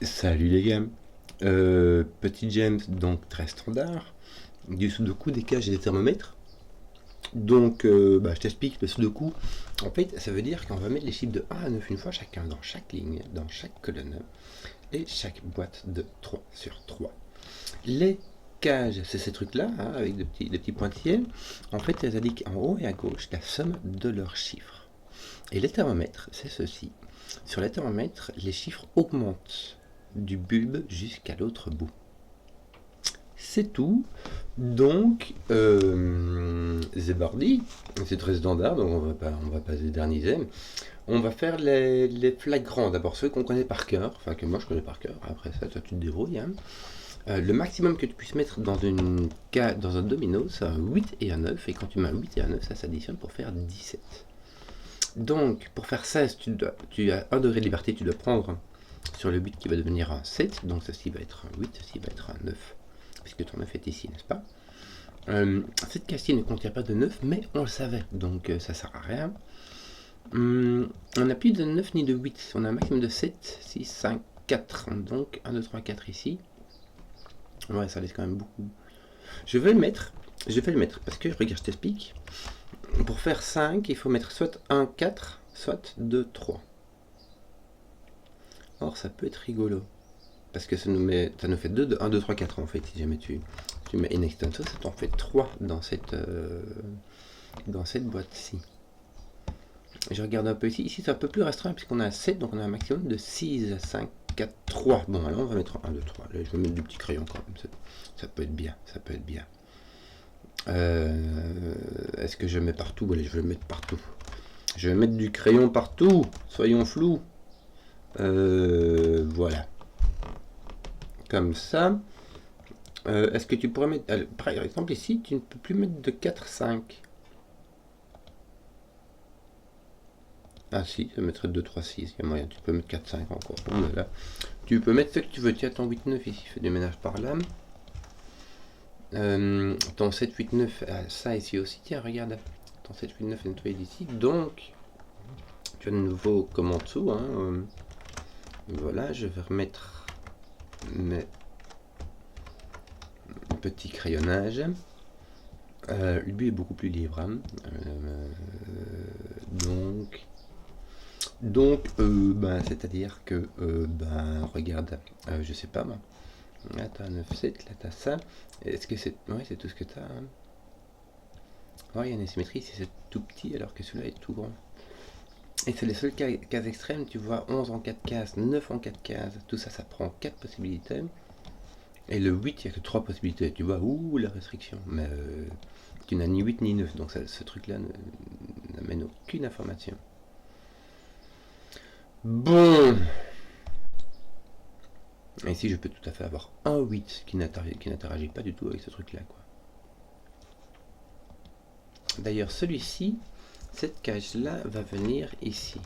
Salut les gars. Petit James, donc très standard. Du sudoku, des cages et des thermomètres. Donc, je t'explique le sudoku. En fait, ça veut dire qu'on va mettre les chiffres de 1 à 9 une fois chacun dans chaque ligne, dans chaque colonne. Et chaque boîte de 3 sur 3. Les cages, c'est ces trucs-là, hein, avec des petits pointillés. En fait, elles indiquent en haut et à gauche la somme de leurs chiffres. Et les thermomètres, c'est ceci. Sur les thermomètres, les chiffres augmentent du bulbe jusqu'à l'autre bout. C'est tout. Donc, Zebardi, c'est très standard, donc on va pas s'éterniser. On va faire les flagrants, d'abord ceux qu'on connaît par cœur, enfin que moi je connais par cœur, après ça toi tu te débrouilles. Hein. Le maximum que tu puisses mettre dans un domino, c'est un 8 et un 9, et quand tu mets un 8 et un 9, ça s'additionne pour faire 17. Donc, pour faire 16, tu as 1 degré de liberté, tu dois prendre sur le 8 qui va devenir un 7, donc ceci va être un 8, ceci va être un 9, puisque ton 9 est ici, n'est-ce pas? Cette case-ci ne contient pas de 9, mais on le savait, donc ça sert à rien. On n'a plus de 9 ni de 8, on a un maximum de 7, 6, 5, 4, donc 1, 2, 3, 4 ici. Ouais, ça laisse quand même beaucoup. Je vais le mettre, parce que, regarde, je t'explique. Pour faire 5, il faut mettre soit 1, 4, soit 2, 3. Or, ça peut être rigolo. Parce que ça nous fait 2, 1, 2, 3, 4 en fait. Si jamais tu mets in extenso, ça t'en fait 3 dans cette boîte-ci. Je regarde un peu ici. Ici, c'est un peu plus restreint puisqu'on a 7, donc on a un maximum de 6, 5, 4, 3. Bon, alors on va mettre 1, 2, 3. Là, je vais mettre du petit crayon quand même. Ça peut être bien. Ça peut être bien. Est-ce que je mets partout? Allez, je vais le mettre partout. Je vais mettre du crayon partout. Soyons flous. Voilà. Comme ça. Est-ce que tu pourrais mettre... par exemple, ici, tu ne peux plus mettre de 4, 5. Ah si, ça mettrait 2, 3, 6. Il y a moyen, tu peux mettre 4, 5 encore. Bon, ben là. Tu peux mettre ce que tu veux. Tu as ton 8, 9 ici, fais du ménage par là. Ton 7, 8, 9, ça ici aussi. Tiens, regarde. Ton 7, 8, 9 est nettoyé d'ici. Donc, tu as de nouveau comme en dessous. Hein, voilà, je vais remettre mes petits crayonnages. Lui est beaucoup plus libre. Hein. Donc, c'est-à-dire que, regarde, je sais pas moi. Là, t'as un 9, 7, là, t'as ça. Est-ce que c'est... Ouais, c'est tout ce que t'as. Hein. Ouais, il y a une asymétrie, c'est tout petit alors que celui-là est tout grand. Et c'est les seules cases extrêmes, tu vois, 11 en 4 cases, 9 en 4 cases, tout ça, ça prend 4 possibilités. Et le 8, il n'y a que 3 possibilités, tu vois, ouh, la restriction. Mais tu n'as ni 8 ni 9, donc ce truc-là n'amène aucune information. Bon. Et ici, je peux tout à fait avoir un 8 qui n'interagit pas du tout avec ce truc-là, quoi. D'ailleurs, celui-ci, cette cage-là va venir ici.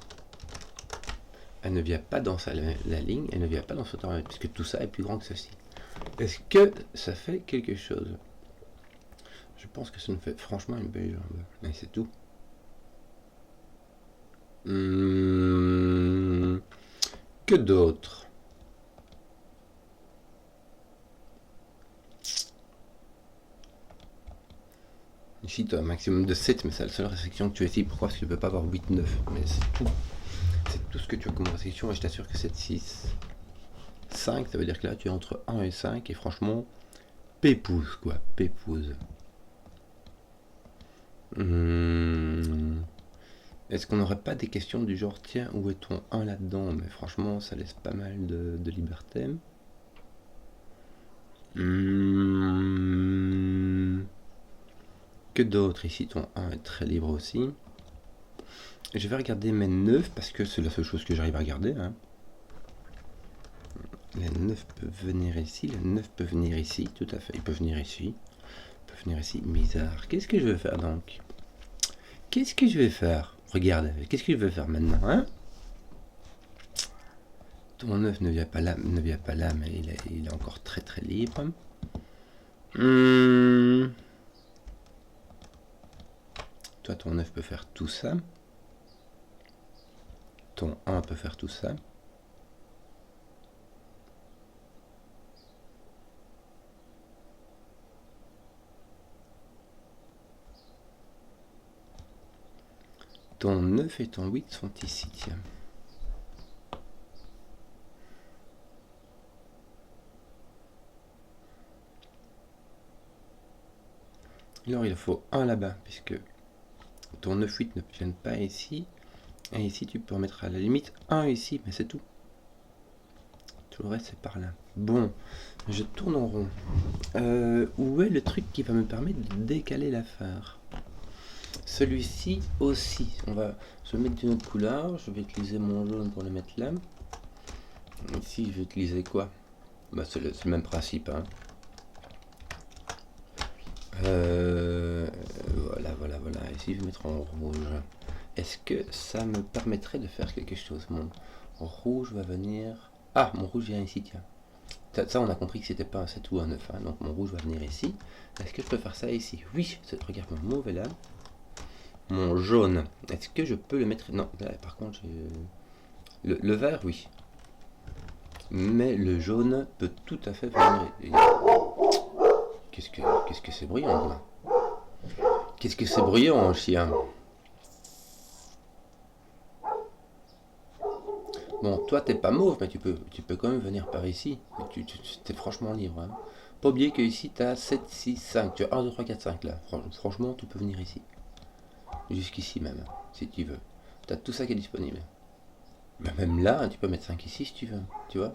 Elle ne vient pas dans la ligne, elle ne vient pas dans ce temps, puisque tout ça est plus grand que ceci. Est-ce que ça fait quelque chose? Je pense que ça nous fait franchement une belle jambe. Mais c'est tout. Que d'autre? Ici, tu as un maximum de 7, mais c'est la seule restriction que tu as ici. Pourquoi? Parce que tu ne peux pas avoir 8, 9. Mais c'est tout. C'est tout ce que tu as comme restriction, et je t'assure que c'est 6. 5, ça veut dire que là, tu es entre 1 et 5, et franchement, pépouze, quoi. Pépouze. Est-ce qu'on n'aurait pas des questions du genre, tiens, où est ton 1 là-dedans? Mais franchement, ça laisse pas mal de liberté. Que d'autre? Ici, ton 1 est très libre aussi. Je vais regarder mes 9 parce que c'est la seule chose que j'arrive à regarder. Hein. Les 9 peuvent venir ici, les 9 peuvent venir ici, tout à fait. Ils peuvent venir ici. Ils peuvent venir ici. Bizarre. Qu'est-ce que je vais faire donc? Qu'est-ce que je vais faire? Regarde, qu'est-ce que je vais faire maintenant, hein? Ton 9 ne vient pas là, mais il est encore très très libre. Toi, ton 9 peut faire tout ça. Ton 1 peut faire tout ça. Ton 9 et ton 8 sont ici, tiens. Alors il faut un là-bas, puisque ton 9-8 ne vienne pas ici. Et ici tu peux en mettre à la limite un ici, mais c'est tout. Tout le reste c'est par là. Bon, je tourne en rond. Où est le truc qui va me permettre de décaler l'affaire? Celui-ci aussi. Je vais mettre d'une autre couleur. Je vais utiliser mon jaune pour le mettre là. Ici je vais utiliser quoi? Bah, c'est le même principe. Hein. Voilà. Ici je vais mettre en rouge. Est-ce que ça me permettrait de faire quelque chose? Mon rouge va venir... Ah, mon rouge vient ici, tiens. Ça, on a compris que c'était pas un 7 ou un 9. Hein, donc mon rouge va venir ici. Est-ce que je peux faire ça ici? Oui, regarde, mon mauve est là. Mon jaune, est-ce que je peux le mettre... Non, là, par contre, le vert, oui. Mais le jaune peut tout à fait venir... Qu'est-ce que c'est bruyant, là? Qu'est-ce que c'est bruyant, chien? Bon, toi, t'es pas mauve, mais tu peux quand même venir par ici. T'es franchement libre. Hein. Pas oublier que ici, tu as 7, 6, 5. Tu as 1, 2, 3, 4, 5 là. Franchement, tu peux venir ici. Jusqu'ici même, si tu veux. Tu as tout ça qui est disponible. Mais même là, tu peux mettre 5 ici si tu veux. Tu vois?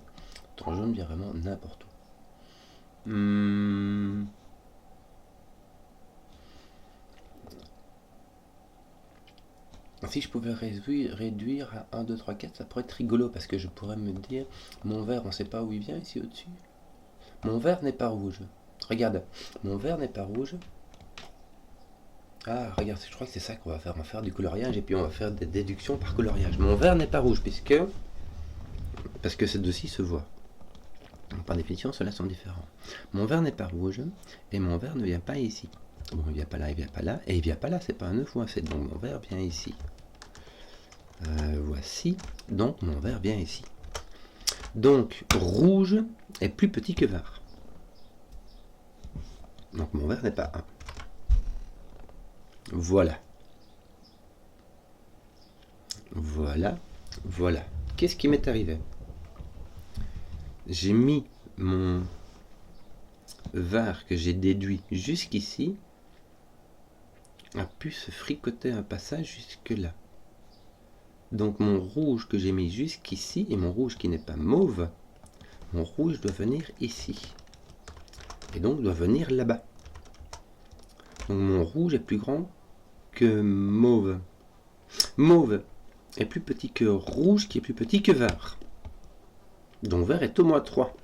Ton jaune vient vraiment n'importe où. Si je pouvais réduire à 1, 2, 3, 4, ça pourrait être rigolo parce que je pourrais me dire, mon vert, on sait pas où il vient ici au-dessus. Mon vert n'est pas rouge. Regarde, mon vert n'est pas rouge. Ah, regarde, je crois que c'est ça qu'on va faire. On va faire du coloriage et puis on va faire des déductions par coloriage. Mon vert n'est pas rouge parce que ces deux-ci se voient. Donc, par définition, ceux-là sont différents. Mon vert n'est pas rouge et mon vert ne vient pas ici. Bon, il vient pas là, il vient pas là et il vient pas là. C'est pas un 9 ou un 7. Donc mon vert vient ici. Voici. Donc mon vert vient ici. Donc rouge est plus petit que vert. Donc mon vert n'est pas 1. Voilà. Voilà. Qu'est-ce qui m'est arrivé? J'ai mis mon vert que j'ai déduit jusqu'ici a pu se fricoter un passage jusque là. Donc mon rouge que j'ai mis jusqu'ici et mon rouge qui n'est pas mauve, mon rouge doit venir ici. Et donc doit venir là-bas. Donc mon rouge est plus grand que mauve. Mauve est plus petit que rouge qui est plus petit que vert. Donc vert est au moins 3.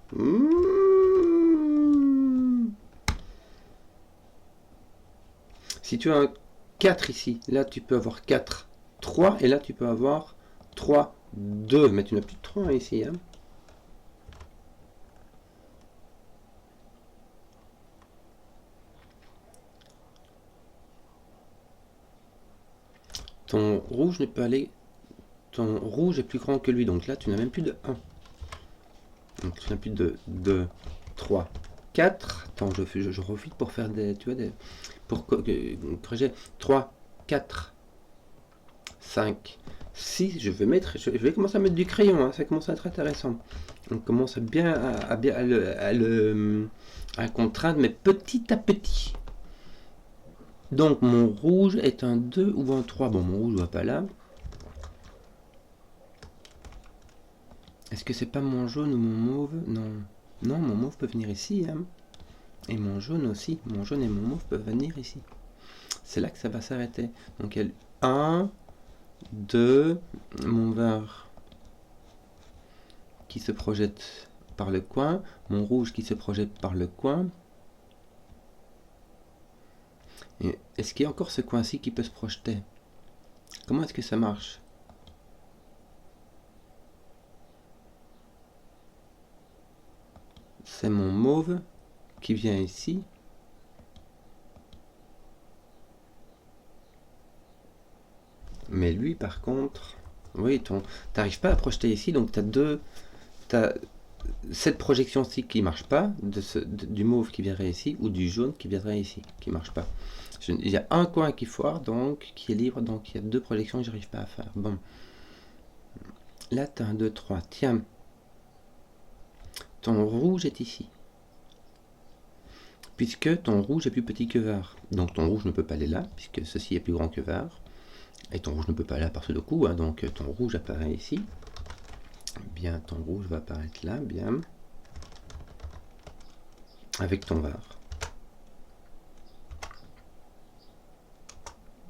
Si tu as un 4 ici, là tu peux avoir 4, 3 et là tu peux avoir 3, 2. Mais tu n'as plus de 3 ici. Hein. Ton rouge ne peut aller... Ton rouge est plus grand que lui, donc là tu n'as même plus de 1. Donc tu n'as plus de 2, 3, 4. Attends, je refile pour faire des... Tu vois, pour corriger. 3, 4, 5, 6. Je vais commencer à mettre du crayon, hein, ça commence à être intéressant. On commence bien à contraindre, mais petit à petit. Donc mon rouge est un 2 ou un 3. Bon, mon rouge ne va pas là. Est-ce que c'est pas mon jaune ou mon mauve? Non. Non, mon mauve peut venir ici. Hein. Et mon jaune aussi. Mon jaune et mon mauve peuvent venir ici. C'est là que ça va s'arrêter. Donc il y a 1, 2, mon vert qui se projette par le coin, mon rouge qui se projette par le coin. Est-ce qu'il y a encore ce coin-ci qui peut se projeter? Comment est-ce que ça marche? C'est mon mauve qui vient ici. Mais lui, par contre, oui, t'arrives pas à projeter ici, donc t'as cette projection-ci qui marche pas, du mauve qui viendrait ici, ou du jaune qui viendrait ici, qui marche pas. Il y a un coin qui foire, donc, qui est libre, donc il y a deux projections que j'arrive pas à faire. Bon. Là, tu as 1, 2, 3. Tiens. Ton rouge est ici. Puisque ton rouge est plus petit que vert. Donc ton rouge ne peut pas aller là, puisque ceci est plus grand que vert. Et ton rouge ne peut pas aller à partir de coup, hein, donc ton rouge apparaît ici. Bien, ton rouge va apparaître là, bien. Avec ton vert.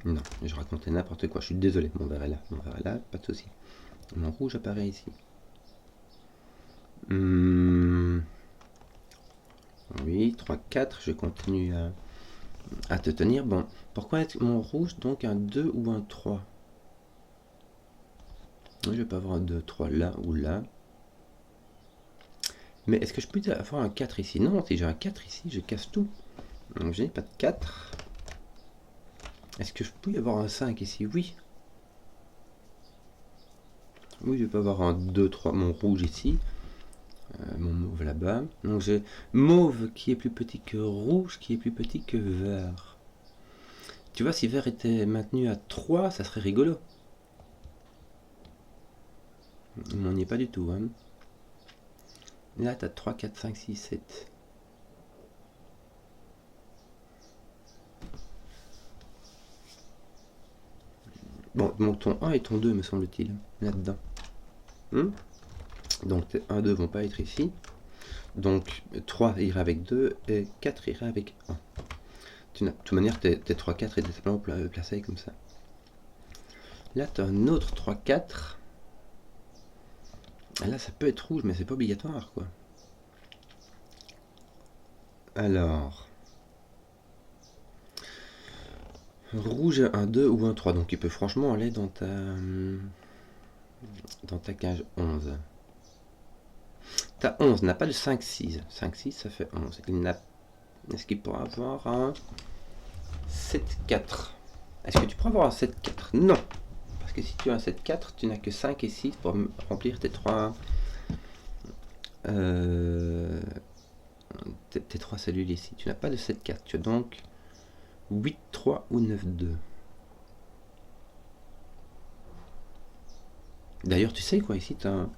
Non, je racontais n'importe quoi, je suis désolé, mon vert est là, pas de souci. Mon rouge apparaît ici. Oui, 3, 4, je continue à te tenir. Bon, pourquoi est mon rouge donc un 2 ou un 3? Je vais pas avoir un 2, 3 là ou là. Mais est-ce que je peux avoir un 4 ici? Non, si j'ai un 4 ici, je casse tout. Donc je n'ai pas de 4. Est-ce que je peux y avoir un 5 ici? Oui. Oui, je vais pas avoir un 2, 3, mon rouge ici. Mon mauve là-bas. Donc j'ai mauve qui est plus petit que rouge, qui est plus petit que vert. Tu vois, si vert était maintenu à 3, ça serait rigolo. Mais on n'y est pas du tout. Hein. Là, tu as 3, 4, 5, 6, 7. Bon, donc ton 1 et ton 2, me semble-t-il, là-dedans. Donc tes 1, 2 vont pas être ici. Donc 3 ira avec 2 et 4 ira avec 1. De toute manière, tes 3, 4 étaient simplement placés comme ça. Là, tu as un autre 3, 4. Là, ça peut être rouge, mais c'est pas obligatoire, quoi. Alors... Rouge, un 2 ou un 3. Donc il peut franchement aller dans ta cage 11. Ta 11 n'a pas de 5, 6. 5, 6, ça fait 11. Est-ce qu'il pourra avoir un 7, 4? Est-ce que tu pourras avoir un 7, 4? Non. Parce que si tu as un 7, 4, tu n'as que 5 et 6 pour remplir tes 3... tes 3 cellules ici. Tu n'as pas de 7, 4. Tu as donc 8, 3 ou 9, 2. D'ailleurs, tu sais quoi, ici, tu as un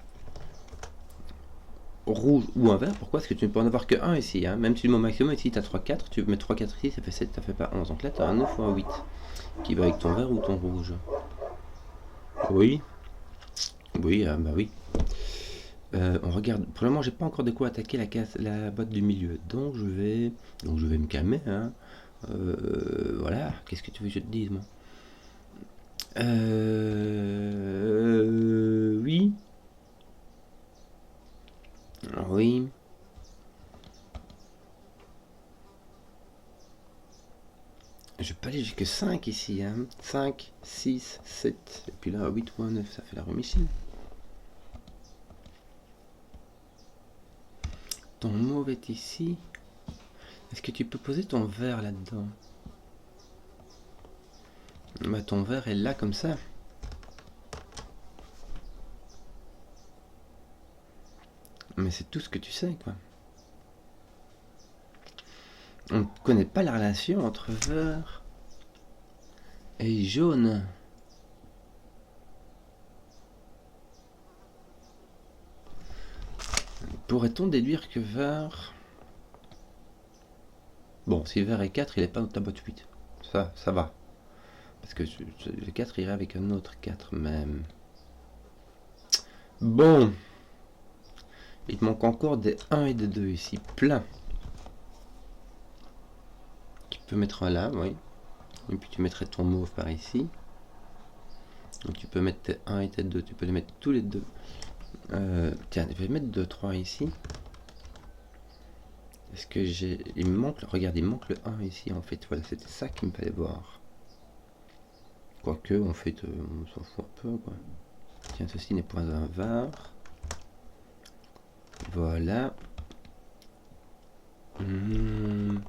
rouge ou un vert. Pourquoi? Parce que tu ne peux en avoir que 1 ici. Hein. Même si le maximum ici, tu as 3, 4. Tu mets 3, 4 ici, ça fait 7, ça fait pas 11. Donc là, tu as un 9 ou un 8 qui va avec ton vert ou ton rouge. Oui. Oui, bah oui. On regarde. Pour le moment, j'ai pas encore de quoi attaquer la boîte du milieu. Donc je vais me calmer. Hein. Voilà. Qu'est-ce que tu veux que je te dise, moi? Oui. Oui. Je peux aller jusqu'à 5 ici. Hein. 5, 6, 7. Et puis là, 8 ou 9, ça fait la remission. Ton mauve est ici. Est-ce que tu peux poser ton vert là-dedans? Bah, ton vert est là comme ça. Mais c'est tout ce que tu sais, quoi. On ne connaît pas la relation entre vert et jaune. Pourrait-on déduire que vert... Bon, si vert est 4, il n'est pas dans ta boîte 8. Ça va. Parce que le 4 irait avec un autre 4 même. Bon. Il te manque encore des 1 et des 2 ici. Plein. Tu peux mettre un là, oui. Et puis tu mettrais ton mauve par ici. Donc tu peux mettre tes 1 et tes 2. Tu peux les mettre tous les deux. Tiens, je vais mettre 2, 3 ici. Est-ce que j'ai... Il me manque... Regarde, il me manque le 1 ici, en fait. Voilà, c'était ça qu'il me fallait voir. Quoique, en fait, on s'en fout un peu, quoi. Tiens, ceci n'est pas un var. Voilà. On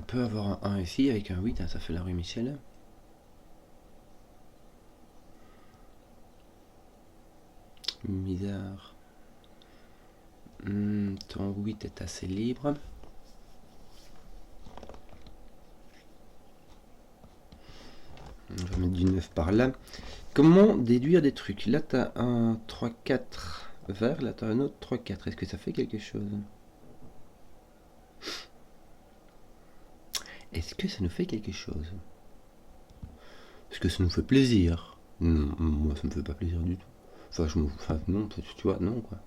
peut avoir un 1 ici, avec un 8, hein, ça fait la rue Michel. Misère. Ton 8 est assez libre. On va mettre du 9 par là. Comment déduire des trucs? Là, tu as un 3-4 vert, là, tu as un autre 3-4. Est-ce que ça fait quelque chose? Est-ce que ça nous fait quelque chose? Est-ce que ça nous fait plaisir? Non, moi, ça me fait pas plaisir du tout. Enfin, non, tu vois, non, quoi.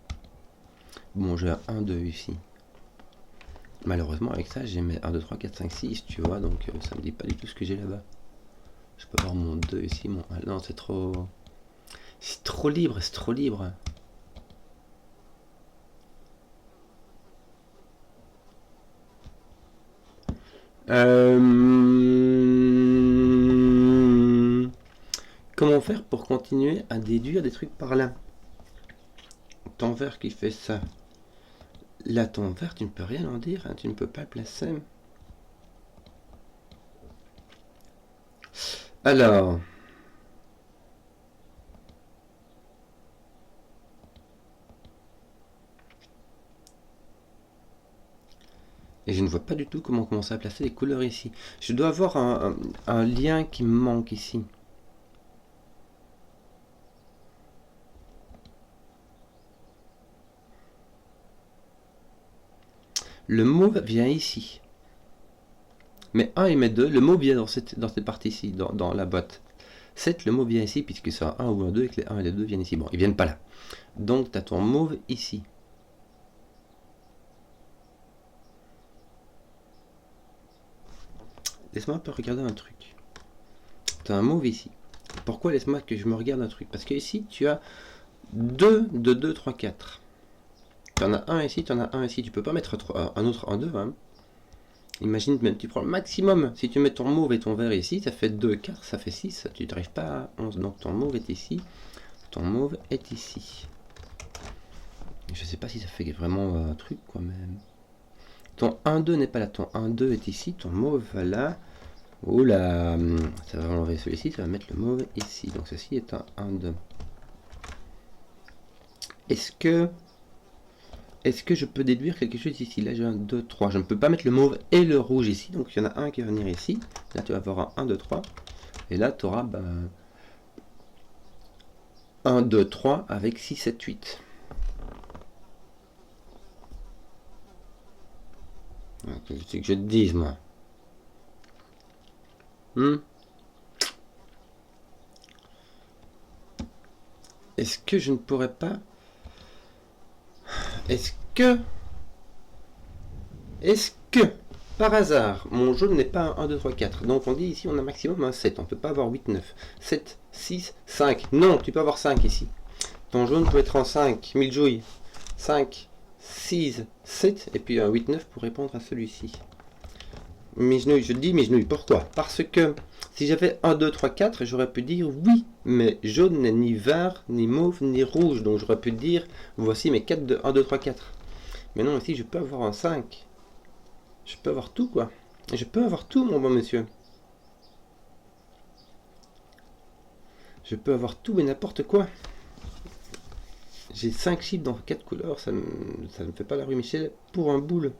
Bon, j'ai un 1, 2 ici. Malheureusement, avec ça, j'ai mes 1, 2, 3, 4, 5, 6, tu vois, donc ça me dit pas du tout ce que j'ai là-bas. Je peux avoir mon 2 ici, mon 1. Non, c'est trop... C'est trop libre, c'est trop libre. Comment faire pour continuer à déduire des trucs par là? Ton vert qui fait ça. Là, ton vert, tu ne peux rien en dire, hein, tu ne peux pas le placer. Alors... Et je ne vois pas du tout comment commencer à placer les couleurs ici. Je dois avoir un lien qui me manque ici. Le mauve vient ici. Mais 1 et mais 2, le mauve vient dans cette partie-ci, dans la boîte. 7, le mauve vient ici, puisque c'est un 1 ou un 2, et que les 1 et les 2 viennent ici. Bon, ils viennent pas là. Donc, tu as ton mauve ici. Laisse-moi un peu regarder un truc. Tu as un mauve ici. Pourquoi laisse-moi que je me regarde un truc? Parce que ici, tu as 2 de 2, 3, 4. Tu en as un ici, tu en as un ici. Tu peux pas mettre un autre en 2. Hein. Imagine, même tu prends le maximum. Si tu mets ton mauve et ton vert ici, ça fait 2 4, ça fait 6. Tu n'arrives pas à 11. Donc ton mauve est ici. Ton mauve est ici. Je sais pas si ça fait vraiment un truc, quoi, même. Ton 1-2 n'est pas là. Ton 1-2 est ici. Ton mauve va là. Oula, ça va enlever celui-ci. Ça va mettre le mauve ici. Donc ceci est un 1-2. Est-ce que je peux déduire quelque chose ici? Là, j'ai un 2, 3. Je ne peux pas mettre le mauve et le rouge ici. Donc, il y en a un qui va venir ici. Là, tu vas avoir un 1, 2, 3. Et là, tu auras 1, 2, 3 avec 6, 7, 8. C'est que je te dise, moi. Est-ce que je ne pourrais pas... Est-ce que, par hasard, mon jaune n'est pas un 1, 2, 3, 4. Donc on dit ici on a maximum un 7. On ne peut pas avoir 8, 9. 7, 6, 5. Non, tu peux avoir 5 ici. Ton jaune peut être en 5. Miljouille. 5, 6, 7. Et puis un 8, 9 pour répondre à celui-ci. Migenouille, je dis Migenouille. Pourquoi? Parce que si j'avais 1, 2, 3, 4, j'aurais pu dire oui. Mais jaune n'est ni vert, ni mauve, ni rouge. Donc j'aurais pu dire voici mes 4 de 1, 2, 3, 4. Mais non, ici je peux avoir un 5. Je peux avoir tout, quoi. Je peux avoir tout, mon bon monsieur. Je peux avoir tout et n'importe quoi. J'ai 5 chiffres dans 4 couleurs. Ça ne fait pas la rue Michel pour un boule.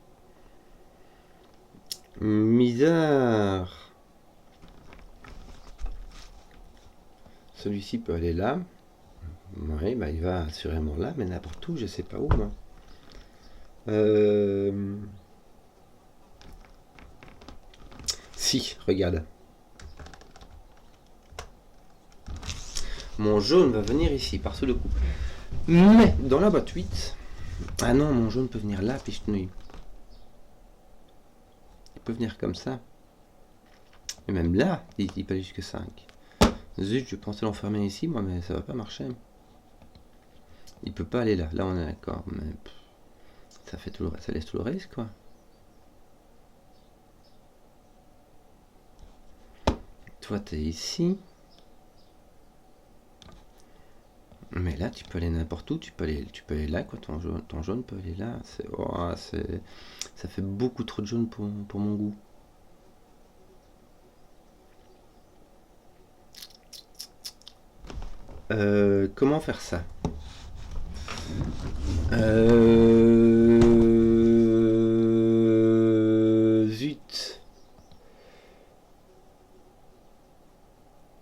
Misère. Celui-ci peut aller là. Oui, bah il va assurément là, mais n'importe où, je sais pas où, moi. Si, regarde. Mon jaune va venir ici, par-sous le coup. Mais, dans la boîte 8... Ah non, mon jaune peut venir là, pichenouille. Il peut venir comme ça. Et même là, il peut aller jusque 5. Zut, je pensais l'enfermer ici, moi, mais ça va pas marcher. Il peut pas aller là. Là, on est d'accord. Mais ça fait tout le reste. Ça laisse tout le risque, quoi. Toi, t'es ici. Mais là, tu peux aller n'importe où. Tu peux aller là, quoi. Ton jaune peut aller là. Ça fait beaucoup trop de jaune pour mon goût. Comment faire ça? Zut.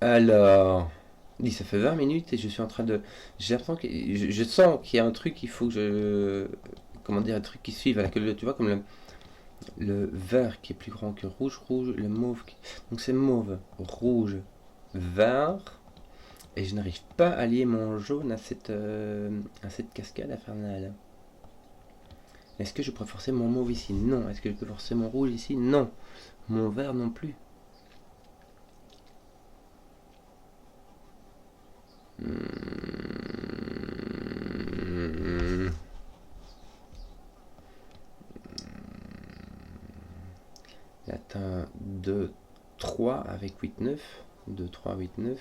Alors, dis, ça fait 20 minutes et je suis en train de. J'ai l'impression que je sens qu'il y a un truc, il faut que je. Comment dire, un truc qui suive à la queue. Tu vois, comme le vert qui est plus grand que rouge, rouge, le mauve. Donc c'est mauve, rouge, vert. Et je n'arrive pas à lier mon jaune à cette cascade infernale. Est-ce que je peux forcer mon mauve ici? Non. Est-ce que je peux forcer mon rouge ici? Non. Mon vert non plus. Il atteint 2, 3 avec 8, 9. 2, 3, 8, 9.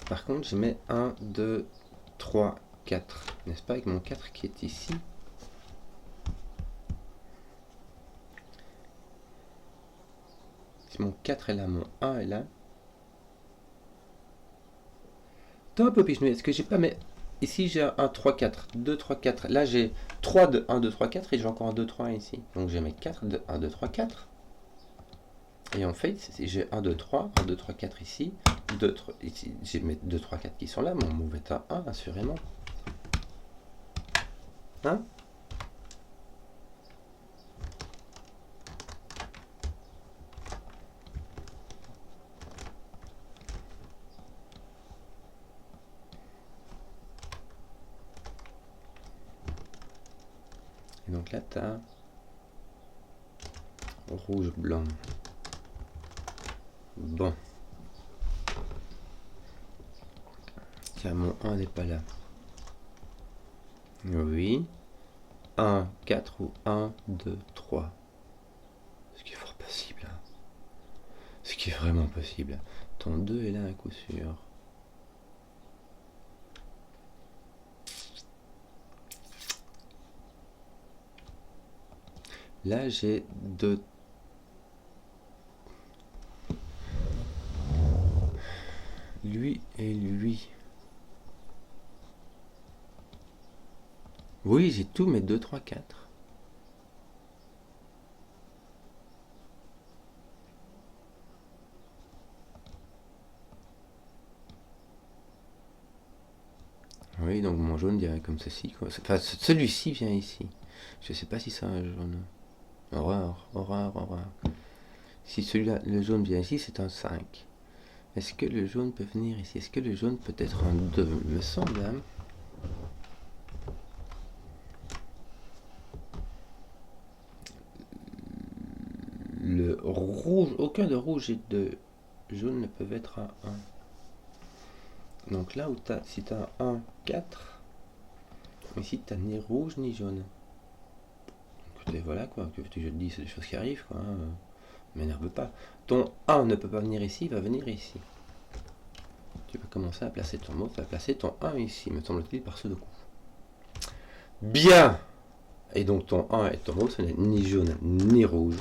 Par contre, je mets 1, 2, 3, 4. N'est-ce pas, avec mon 4 qui est ici. Si mon 4 est là, mon 1 est là. Top, Popiche, est-ce que j'ai pas mes... Ici, j'ai un 3, 4, 2, 3, 4. Là, j'ai 3 de 1, 2, 3, 4 et j'ai encore un 2, 3 ici. Donc, j'ai mes 4 de 1, 2, 3, 4. Et en fait, j'ai 1, 2, 3, 1, 2, 3, 4 ici. 2, 3, ici. J'ai mes 2, 3, 4 qui sont là. Mon move est un 1, assurément. Hein? Et donc là, tu as rouge, blanc. Bon. Tiens, mon 1 n'est pas là. Oui. 1, 4 ou 1, 2, 3. Ce qui est fort possible. Hein. Ce qui est vraiment possible. Ton 2 est là à coup sûr. Là, j'ai 2. Lui et lui. Oui, j'ai tous mes 2, 3, 4. Oui, donc mon jaune dirait comme ceci. Quoi. Enfin, celui-ci vient ici. Je sais pas si c'est un jaune. Horreur, horreur, horreur. Si celui-là, le jaune vient ici, c'est un 5. Est-ce que le jaune peut venir ici? Est-ce que le jaune peut être un 2? Me semble, hein. Le rouge, aucun de rouge et de jaune ne peuvent être un 1. Donc là où si tu as un 1, 4, ici tu n'as ni rouge ni jaune. Écoutez, voilà quoi, que je te dis, c'est des choses qui arrivent quoi. Hein. M'énerve pas. Ton 1 ne peut pas venir ici, il va venir ici. Tu vas commencer à placer ton mot, tu vas placer ton 1 ici, me semble-t-il, par ce de coup. Bien! Et donc ton 1 et ton mot, ce n'est ni jaune ni rouge.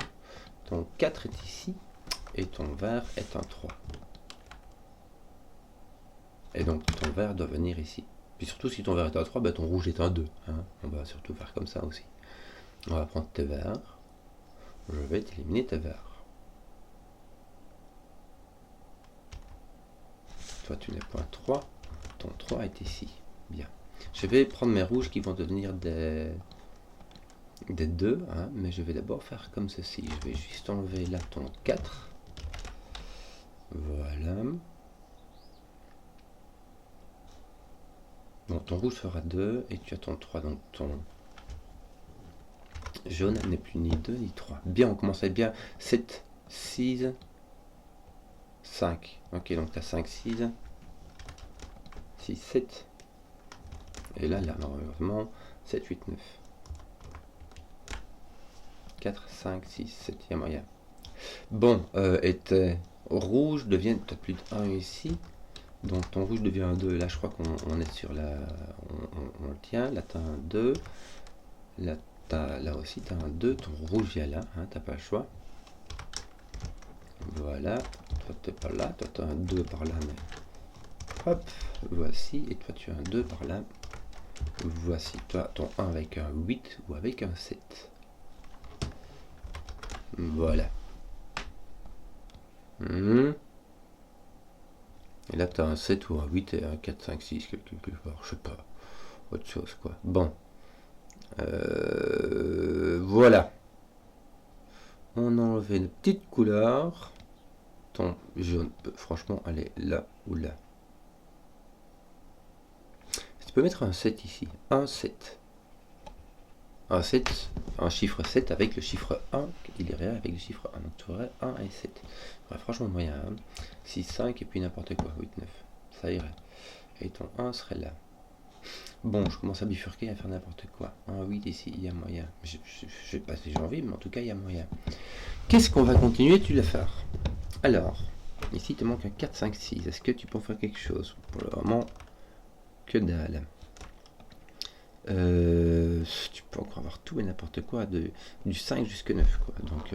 Ton 4 est ici, et ton vert est un 3. Et donc ton vert doit venir ici. Puis surtout si ton vert est un 3, bah, ton rouge est un 2. Hein. On va surtout faire comme ça aussi. On va prendre tes verts. Je vais t'éliminer tes verts. Toi tu n'es point 3. Ton 3 est ici. Bien. Je vais prendre mes rouges qui vont devenir des 2. Hein, mais je vais d'abord faire comme ceci. Je vais juste enlever là ton 4. Voilà. Bon, ton rouge fera 2 et tu as ton 3. Donc ton jaune n'est plus ni 2 ni 3. Bien, on commence à être bien. 7, 6, 5. Ok, donc tu as 5, 6, 6, 7. Et là, malheureusement, 7, 8, 9. 4, 5, 6, 7. Il y a moyen. Bon, et tes rouges deviennent peut-être plus de 1 ici. Donc ton rouge devient un 2. Là, je crois qu'on est sur la... On le tient. Là, tu as un 2. Là, Là aussi, tu as un 2, ton rouge vient là, hein, t'as pas le choix. Voilà, toi t'es pas là, toi tu as un 2 par là, mais hop, voici, et toi tu as un 2 par là. Voici, toi ton 1 avec un 8 ou avec un 7. Voilà. Et là tu as un 7 ou un 8 et un 4, 5, 6, quelque part, je sais pas, autre chose quoi. Bon. Voilà. On a enlevé une petite couleur. Ton jaune peut franchement aller là ou là. Tu peux mettre un 7 ici. Un 7. Un 7, un chiffre 7 avec le chiffre 1 qui irait avec le chiffre 1. Donc tu aurais 1 et 7. Ouais, franchement moyen. Hein. 6, 5 et puis n'importe quoi. 8, 9. Ça irait. Et ton 1 serait là. Bon, je commence à bifurquer, à faire n'importe quoi. Un 8 ici, il y a moyen. Je sais pas si j'ai envie, mais en tout cas, il y a moyen. Qu'est-ce qu'on va continuer tu le faire? Alors, ici, il te manque un 4, 5, 6. Est-ce que tu peux en faire quelque chose? Pour le moment, que dalle. Tu peux encore avoir tout et n'importe quoi, du 5 jusqu'au 9, quoi. Donc,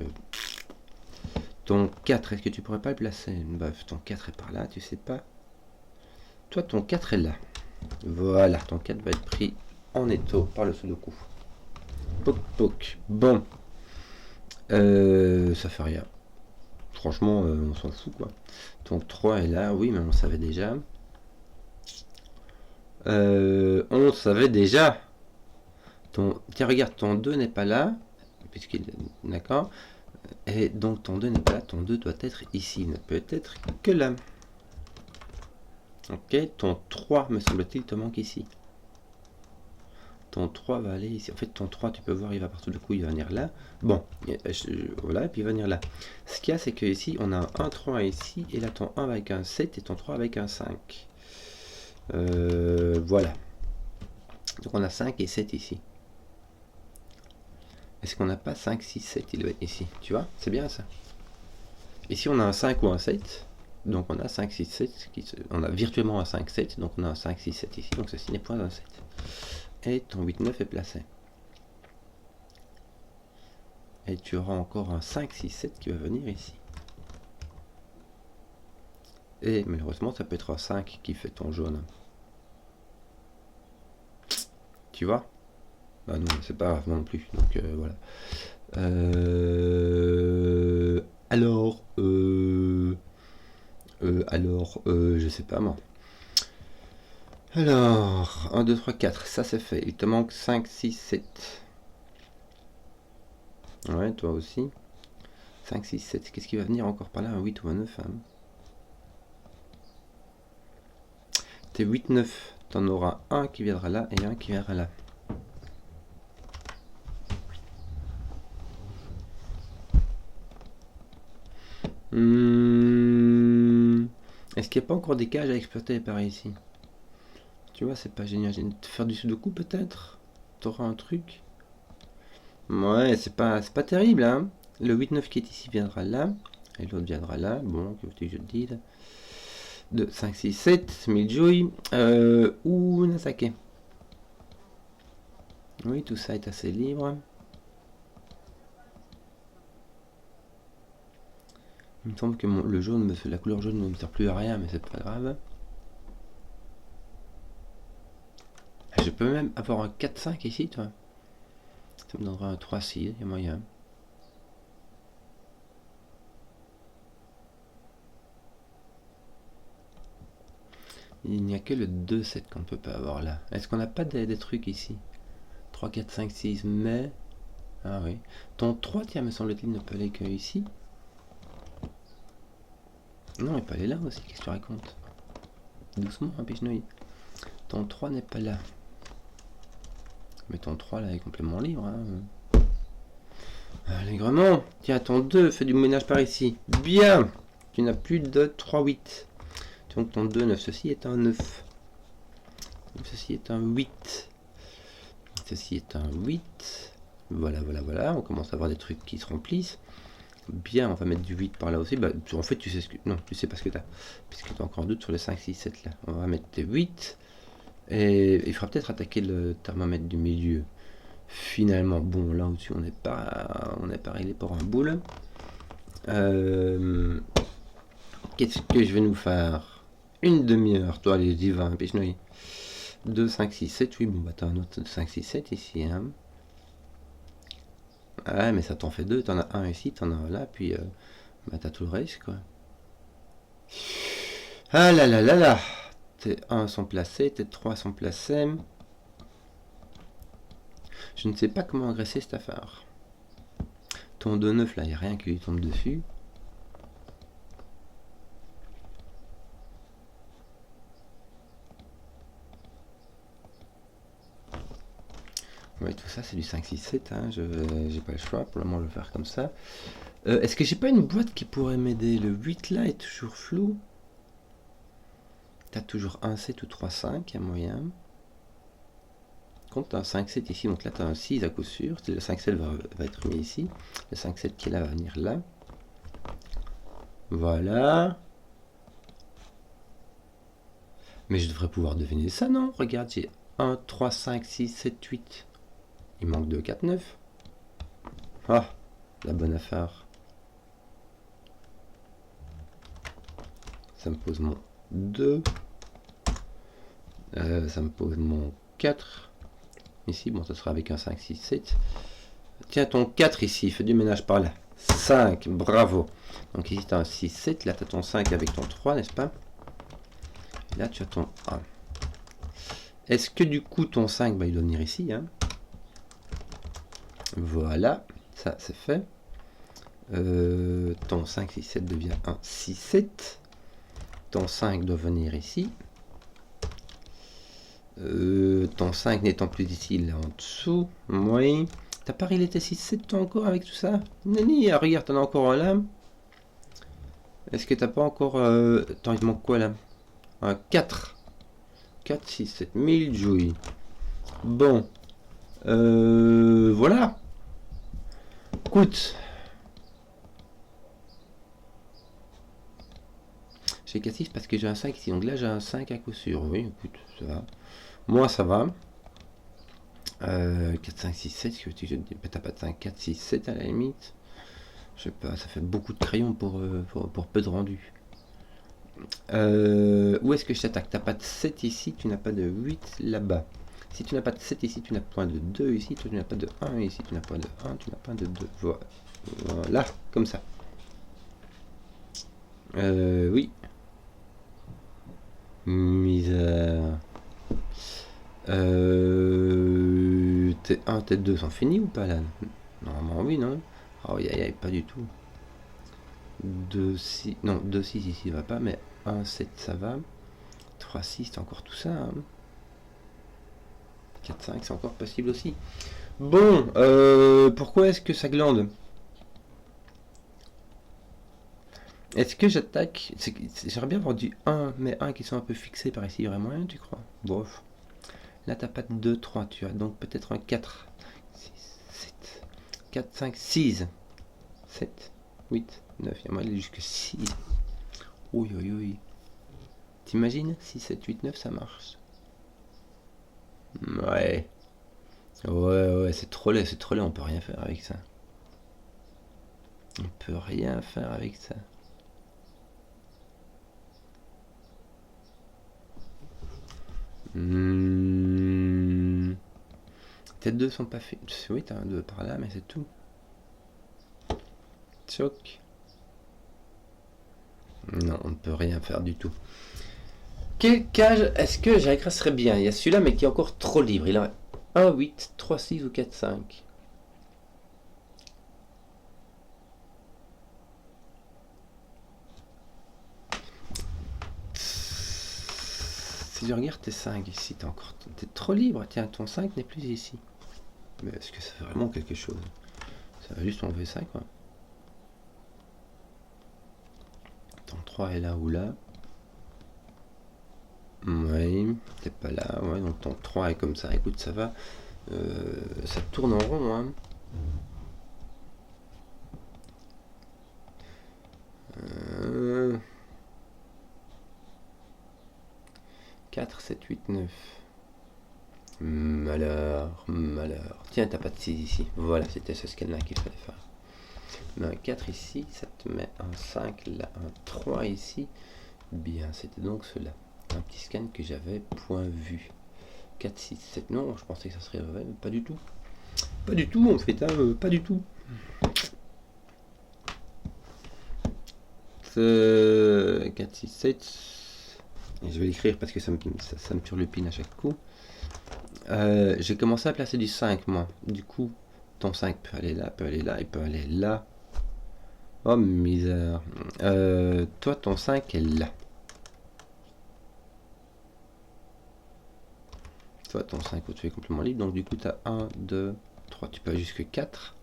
ton 4, est-ce que tu pourrais pas le placer? Bref, ton 4 est par là, tu sais pas. Toi, ton 4 est là. Voilà, ton 4 va être pris en étau par le sudoku. Poc, poc. Bon. Ça fait rien. Franchement, on s'en fout, quoi. Ton 3 est là, oui, mais on savait déjà. On savait déjà. Tiens, regarde, ton 2 n'est pas là. Puisqu'il est... D'accord. Et donc, ton 2 n'est pas là. Ton 2 doit être ici. Il ne peut être que là. Ok. Ton 3, me semble-t-il, te manque ici. Ton 3 va aller ici. En fait, ton 3, tu peux voir, il va partout. Du coup, il va venir là. Bon. Voilà. Et puis, il va venir là. Ce qu'il y a, c'est que ici, on a un 3 ici. Et là, ton 1 avec un 7 et ton 3 avec un 5. Voilà. Donc, on a 5 et 7 ici. Est-ce qu'on n'a pas 5, 6, 7? Il doit être ici. Tu vois? C'est bien ça. Ici, on a un 5 ou un 7. Donc, on a 5, 6, 7. On a virtuellement un 5, 7. Donc, on a un 5, 6, 7 ici. Donc, ceci n'est point un 7. Et ton 8, 9 est placé. Et tu auras encore un 5, 6, 7 qui va venir ici. Et malheureusement, ça peut être un 5 qui fait ton jaune. Tu vois? Bah non, c'est pas grave non plus. Donc voilà. Je sais pas moi. Alors, 1, 2, 3, 4, ça c'est fait. Il te manque 5, 6, 7. Ouais, toi aussi. 5, 6, 7. Qu'est-ce qui va venir encore par là? Un 8 ou un 9 hein? T'es 8, 9. T'en auras un qui viendra là et un qui viendra là. Est-ce qu'il n'y a pas encore des cages à exploiter par ici? Tu vois, c'est pas génial. Faire du sudoku peut-être? T'auras un truc? Ouais, c'est pas terrible, hein. Le 8-9 qui est ici viendra là. Et l'autre viendra là. Bon, que veux-tu que je te dise? 2, 5, 6, 7. Miljoy. Ou Nasake. Oui, tout ça est assez libre. Il me semble que le jaune, la couleur jaune ne me sert plus à rien, mais c'est pas grave. Je peux même avoir un 4-5 ici, toi. Ça me donnera un 3-6, il y a moyen. Il n'y a que le 2-7 qu'on ne peut pas avoir là. Est-ce qu'on n'a pas des trucs ici? 3, 4, 5, 6, mais... Ah oui. Ton 3, tiens, me semble-t-il, ne peut aller que ici. Non, il peut aller là aussi, qu'est-ce que tu racontes? Doucement, un pichenouille. Ton 3 n'est pas là. Mais ton 3 là est complètement libre. Hein. Allègrement. Tiens, ton 2, fais du ménage par ici. Bien. Tu n'as plus de 3, 8. Donc ton 2, 9. Ceci est un 9. Ceci est un 8. Ceci est un 8. Voilà, voilà, voilà. On commence à avoir des trucs qui se remplissent. Bien, on va mettre du 8 par là aussi. Bah, en fait, tu sais ce que... Non, tu sais pas ce que tu as. Puisque tu as encore un doute sur les 5, 6, 7 là. On va mettre des 8. Et il faudra peut-être attaquer le thermomètre du milieu. Finalement, bon, là au-dessus, on n'est pas réglé pour un boule. Qu'est-ce que je vais nous faire? Une demi-heure, toi, les divins, Pichenouille. 2, 5, 6, 7, oui, bon, bah t'as un autre 5, 6, 7 ici, hein. Ah, mais ça t'en fait deux, t'en as un ici, t'en as un là, puis bah t'as tout le reste, quoi. Ah là là là là! T1 sont placés, T3 sont placés. Je ne sais pas comment agresser cette affaire. Ton 2-9 là, il n'y a rien qui lui tombe dessus. Ouais, tout ça c'est du 5, 6, 7, hein. J'ai pas le choix, pour le moment je vais faire comme ça. Est-ce que j'ai pas une boîte qui pourrait m'aider? Le 8 là est toujours flou. T'as toujours un 7 ou 3, 5, il y a moyen. Quand t'as un 5, 7 ici, donc là t'as un 6 à coup sûr. Le 5, 7 va être mis ici. Le 5, 7 qui est là va venir là. Voilà. Mais je devrais pouvoir deviner ça, non? Regarde, j'ai 1, 3, 5, 6, 7, 8. Il manque 2, 4, 9. Ah, la bonne affaire. Ça me pose mon 2. Ça me pose mon 4. Ici, bon, ça sera avec un 5, 6, 7. Tiens, ton 4 ici, fais du ménage par là. 5, bravo. Donc ici, tu as un 6, 7. Là, tu as ton 5 avec ton 3, n'est-ce pas? Et là, tu as ton 1. Est-ce que du coup, ton 5, bah, il doit venir ici, hein? Voilà, ça, c'est fait. Ton 5, 6, 7 devient un 6, 7. Ton 5 doit venir ici. Ton 5 n'étant plus ici, il est en dessous. Oui. T'as pas réglé tes 6, 7 toi encore avec tout ça? Nani, regarde, t'en as encore un là. Est-ce que t'as pas encore... Attends, il te manque quoi là? Un 4. 4, 6, 7. 1000 jouilles. Bon. Voilà. Écoute. J'ai 4, 6 parce que j'ai un 5 ici. Donc là, j'ai un 5 à coup sûr. Oui, écoute, ça va. Moi, ça va. 4, 5, 6, 7. Ce que tu dis, t'as pas de 5, 4, 6, 7 à la limite. Je sais pas, ça fait beaucoup de crayons pour peu de rendu. Où est-ce que je t'attaque? T'as pas de 7 ici, tu n'as pas de 8 là-bas. Si tu n'as pas de 7 ici, tu n'as point de 2 ici, tu n'as pas de 1 ici, tu n'as pas de 1, tu n'as pas de 2. Voilà, comme ça. Oui. Misère. T1, T2 sont finis ou pas là? Normalement oui, non? Oh, pas du tout. 2, 6, non, 2, 6 ici va pas, mais 1, 7 ça va. 3, 6 c'est encore tout ça. Hein. 4, 5 c'est encore possible aussi. Bon, pourquoi est-ce que ça glande? Est-ce que j'attaque? J'aimerais bien avoir du 1, mais 1 qui sont un peu fixés par ici, il y aurait moyen, tu crois? Bof. Là, t'as pas de 2, 3, tu as donc peut-être un 4, 6, 7, 4, 5, 6, 7, 8, 9, il y a moyen d'aller jusque 6. Oui, oui, oui. T'imagines? 6, 7, 8, 9, ça marche. Ouais. Ouais, c'est trop laid, on peut rien faire avec ça. On peut rien faire avec ça. Tes deux sont pas faits. Oui, t'as un 2 par là, mais c'est tout. Choc. Non, on ne peut rien faire du tout. Quelle cage est-ce que j'agresserais bien? Il y a celui-là, mais qui est encore trop libre. Il a 1, 8, 3, 6 ou 4, 5. Si je regarde tes 5 ici, t'es trop libre. Tiens, ton 5 n'est plus ici. Mais est-ce que ça fait vraiment quelque chose? Ça va juste enlever ça, quoi. Ton 3 est là ou là. Oui, t'es pas là. Ouais, donc ton 3 est comme ça. Écoute, ça va. Ça tourne en rond, hein. 4, 7, 8, 9. malheur, malheur. Tiens, t'as pas de 6 ici. Voilà, c'était ce scan-là qu'il fallait faire. Mais un 4 ici, ça te met un 5 là, un 3 ici. Bien, c'était donc cela. Un petit scan que j'avais point vu. 4, 6, 7, non, je pensais que ça serait vrai, mais pas du tout. Pas du tout, en fait, hein, pas du tout. 4, 6, 7. Et je vais l'écrire parce que ça me turlupine à chaque coup. J'ai commencé à placer du 5, moi. Du coup, ton 5 peut aller là, peut aller là, il peut aller là. Oh, misère. Toi, ton 5 est là. Toi, ton 5, tu es complètement libre. Donc, du coup, tu as 1, 2, 3. Tu peux aller jusque 4.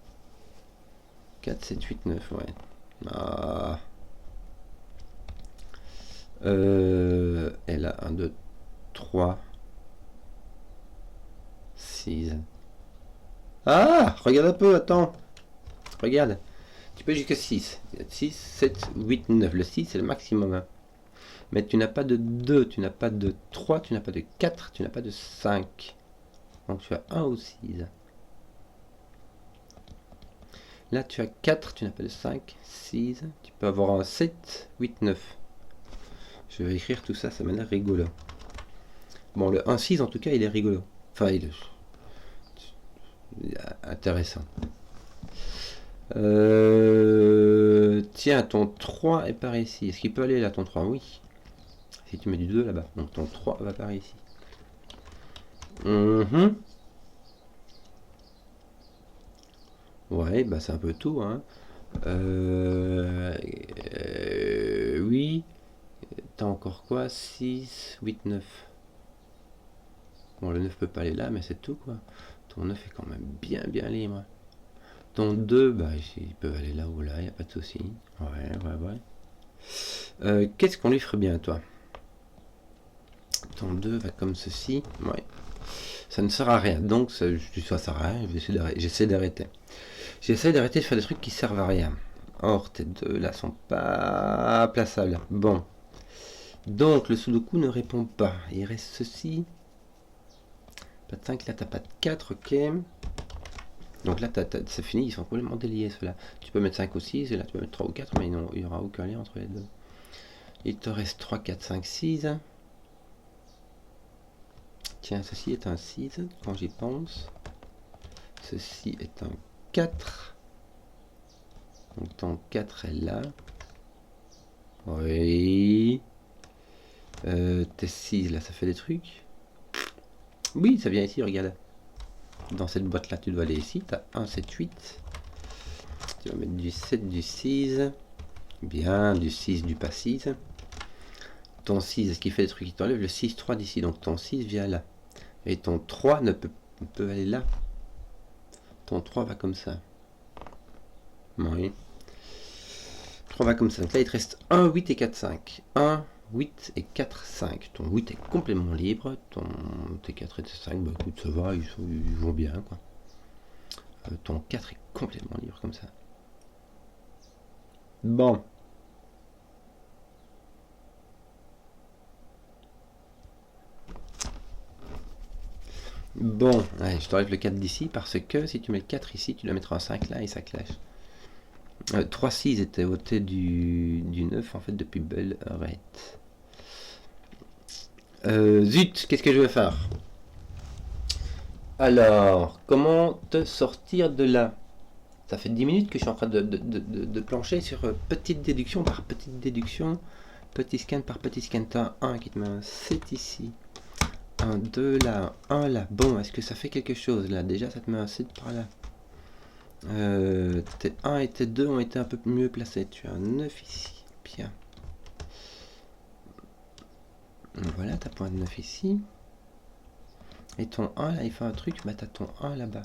4, 7, 8, 9, ouais. Ah. Et là, 1, 2, 3, 6. Ah, regarde un peu, attends. Regarde. Tu peux jusqu'à 6. 6, 7, 8, 9. Le 6, c'est le maximum. Hein. Mais tu n'as pas de 2, tu n'as pas de 3, tu n'as pas de 4, tu n'as pas de 5. Donc tu as 1 ou 6. Là, tu as 4, tu n'as pas de 5, 6. Tu peux avoir un 7, 8, 9. Je vais écrire tout ça, ça m'a l'air rigolo. Bon, le 1, 6, en tout cas, il est rigolo. Enfin, il est intéressant. Tiens, ton 3 est par ici. Est-ce qu'il peut aller là, ton 3? Oui. Si tu mets du 2 là-bas. Donc ton 3 va par ici. Ouais, bah c'est un peu tout, hein. Oui. T'as encore quoi? 6, 8, 9. Bon, le 9 peut pas aller là, mais c'est tout, quoi. Ton 9 est quand même bien libre. Ton 2, bah, il peut aller là ou là, il n'y a pas de souci. Ouais. Qu'est-ce qu'on lui ferait bien, toi? Ton 2 va comme ceci. Ouais. Ça ne sert à rien. Donc, ça sert à rien. J'essaie d'arrêter. J'essaie d'arrêter de faire des trucs qui servent à rien. Or, tes 2 là sont pas plaçables. Bon. Donc, le Sudoku ne répond pas. Il reste ceci. Pas de 5, là, t'as pas de 4, ok. Donc là, c'est fini, ils sont complètement déliés, ceux-là. Tu peux mettre 5 ou 6, et là, tu peux mettre 3 ou 4, mais non, il n'y aura aucun lien entre les deux. Il te reste 3, 4, 5, 6. Tiens, ceci est un 6, quand j'y pense. Ceci est un 4. Donc ton 4 est là. Oui. Tes 6, là, ça fait des trucs. Oui, ça vient ici, regarde. Dans cette boîte-là, tu dois aller ici. Tu as 1, 7, 8. Tu vas mettre du 7, du 6. Bien, du 6, du pas 6. Ton 6, est-ce qu'il fait des trucs qui t'enlèvent? Le 6, 3 d'ici. Donc ton 6 vient là. Et ton 3 ne peut aller là. Ton 3 va comme ça. Oui. 3 va comme ça. Donc là, il te reste 1, 8 et 4, 5. 1, 8 et 4, 5. Ton 8 est complètement libre. Tes 4 et tes 5, bah écoute, ça va, ils vont bien, quoi. Ton 4 est complètement libre comme ça. Bon. Bon, allez, je t'enlève le 4 d'ici parce que si tu mets le 4 ici, tu dois mettre un 5 là et ça clash. 3, 6 était voté du 9 en fait depuis belle arrête. Zut, qu'est-ce que je vais faire? Alors, comment te sortir de là? Ça fait 10 minutes que je suis en train de plancher sur petite déduction par petite déduction, petit scan par petit scan. T'as un 1 qui te met un 7 ici, un 2 là, un 1 là. Bon, est-ce que ça fait quelque chose là? Déjà, ça te met un 7 par là. Tes 1 et tes 2 ont été un peu mieux placés. Tu as un 9 ici. Bien. Voilà, t'as point de 9 ici. Et ton 1 là, il fait un truc, bah t'as ton 1 là-bas.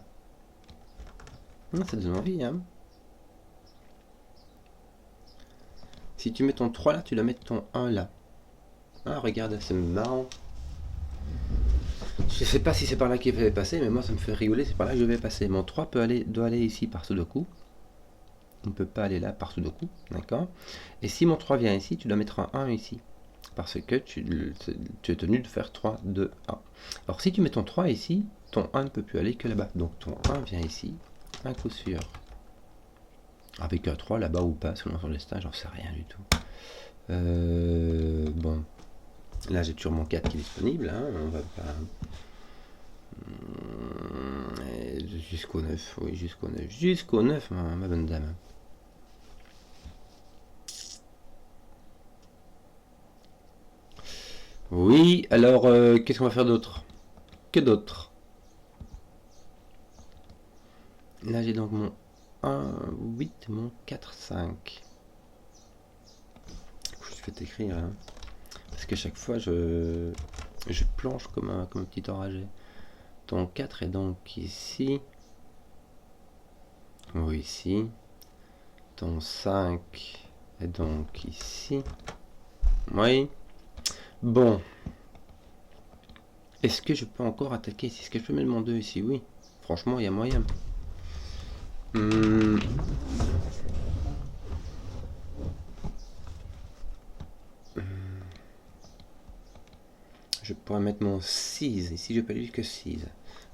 Ça donne envie, hein. Si tu mets ton 3 là, tu dois mettre ton 1 là. Ah, regarde, c'est marrant. Je sais pas si c'est par là qu'il fallait passer, mais moi ça me fait rigoler, c'est par là que je vais passer. Mon 3 doit aller ici par Sudoku. Il ne peut pas aller là par Sudoku, d'accord. Et si mon 3 vient ici, tu dois mettre un 1 ici. Parce que tu es tenu de faire 3, 2, 1. Alors si tu mets ton 3 ici, ton 1 ne peut plus aller que là-bas. Donc ton 1 vient ici, un coup sûr. Avec un 3 là-bas ou pas, selon son destin, j'en sais rien du tout. Bon, là j'ai toujours mon 4 qui est disponible, hein, on va pas... Jusqu'au 9, oui, jusqu'au 9. Jusqu'au 9, ma bonne dame. Oui, alors, qu'est-ce qu'on va faire d'autre? Que d'autre? Là, j'ai donc mon 1, 8, mon 4, 5. Je vais t'écrire, hein, parce que chaque fois, je planche comme un petit enragé. Ton 4 est donc ici. Oui, ici. Ton 5 est donc ici. Oui. Bon. Est-ce que je peux encore attaquer ici? Est-ce que je peux mettre mon 2 ici? Oui. Franchement, il y a moyen. Je pourrais mettre mon 6. Ici, je peux aller jusque 6.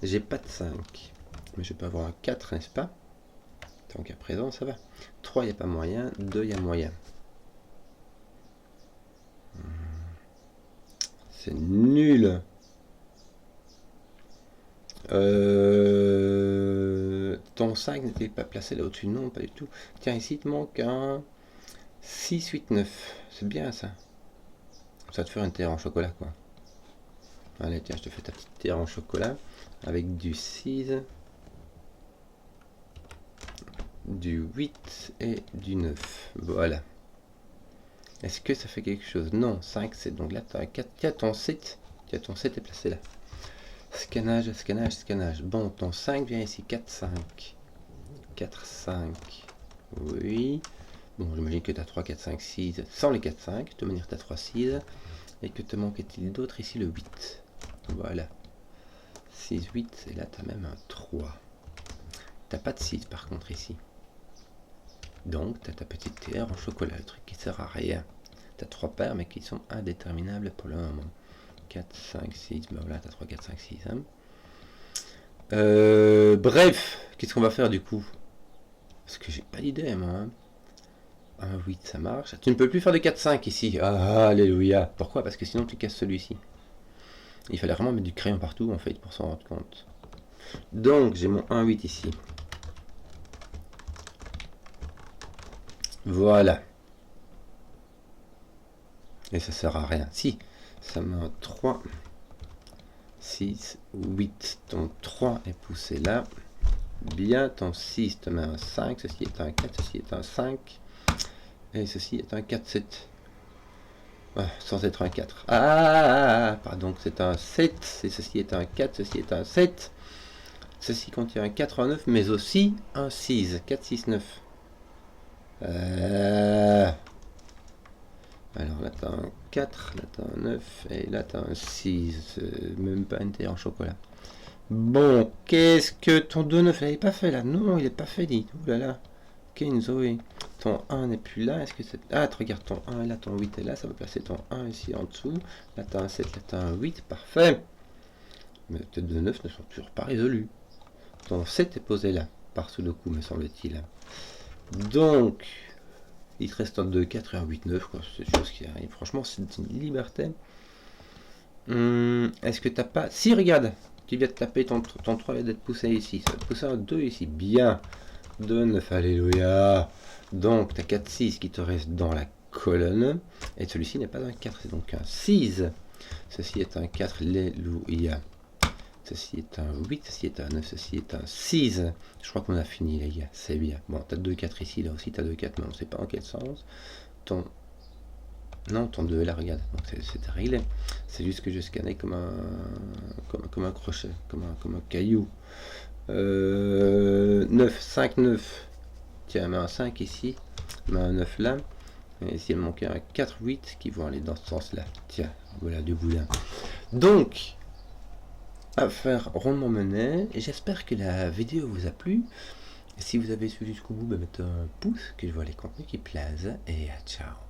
J'ai pas de 5. Mais je peux avoir un 4, n'est-ce pas? Tant qu'à présent, ça va. 3, il n'y a pas moyen. 2, il y a moyen. C'est nul. Ton 5 n'était pas placé là au-dessus? Non, pas du tout. Tiens, ici, il te manque un 6, 8, 9. C'est bien ça. Ça va te faire une terre en chocolat, quoi. Allez, tiens, je te fais ta petite terre en chocolat avec du 6, du 8 et du 9. Voilà. Est-ce que ça fait quelque chose? Non, 5, c'est donc là, tu as un 4. Tiens, ton 7. Tiens, ton 7 est placé là. Scannage, scannage, scannage. Bon, ton 5 vient ici. 4, 5. 4, 5. Oui. Bon, j'imagine que tu as 3, 4, 5, 6. Sans les 4, 5. De toute manière, tu as 3, 6. Et que te manquait-il d'autre ici? Le 8. Voilà. 6, 8. Et là, tu as même un 3. T'as pas de 6 par contre ici. Donc, tu as ta petite terre en chocolat. Le truc qui sert à rien. Tu as 3 paires, mais qui sont indéterminables pour le moment. 4, 5, 6. Ben voilà, tu as 3, 4, 5, 6. Hein. Bref, qu'est-ce qu'on va faire du coup? Parce que j'ai pas d'idée, moi. Hein. 1, 8, ça marche. Tu ne peux plus faire de 4, 5 ici. Ah, alléluia. Pourquoi? Parce que sinon, tu casses celui-ci. Il fallait vraiment mettre du crayon partout, en fait, pour s'en rendre compte. Donc, j'ai mon 1, 8 ici. Voilà. Et ça sert à rien. Si, ça met un 3, 6, 8. Ton 3 est poussé là. Bien, ton 6 te met un 5. Ceci est un 4, ceci est un 5. Et ceci est un 4, 7. Ah, sans être un 4. Pardon, c'est un 7. Et ceci est un 4, ceci est un 7. Ceci contient un 4, un 9, mais aussi un 6. 4, 6, 9. Alors là, t'as un 4, là, t'as un 9, et là, t'as un 6. Même pas une terre en chocolat. Bon, qu'est-ce que ton 2, 9, il n'avait pas fait là? Non, il n'est pas fait, dit. Ouh là là. Kenzo, ton 1 n'est plus là. Est-ce que c'est... Ah, tu regardes ton 1 et là, ton 8 est là. Ça va placer ton 1 ici en dessous. Là, t'as un 7, là, t'as un 8. Parfait. Mais tes 2, 9 ne sont toujours pas résolus. Ton 7 est posé là, par Sudoku, me semble-t-il. Donc, il te reste un 2, 4 et un 8, 9. C'est des choses qui arrivent. Franchement, c'est une liberté. Est-ce que t'as pas... Si, regarde. Tu viens de taper ton 3 vient d'être poussé ici. Ça va te pousser un 2 ici. Bien. 2, 9, alléluia. Donc, tu as 4, 6 qui te reste dans la colonne. Et celui-ci n'est pas un 4, c'est donc un 6. Ceci est un 4, alléluia. Ceci est un 8, ceci est un 9, ceci est un 6. Je crois qu'on a fini, les gars. C'est bien. Bon, tu as 2, 4 ici, là aussi tu as 2, 4, mais on ne sait pas en quel sens. Non, ton 2 est là, regarde. Donc c'est réglé. C'est juste que je scannais comme un crochet, comme un caillou. 9, 5, 9. Tiens, mets un 5 ici. Mets un 9 là. Et ici, il manquait un 4, 8 qui vont aller dans ce sens-là. Tiens, voilà du boudin. Donc, affaire rondement menée. Et j'espère que la vidéo vous a plu. Et si vous avez suivi jusqu'au bout, mettez un pouce, que je vois les contenus qui plaisent. Et ciao.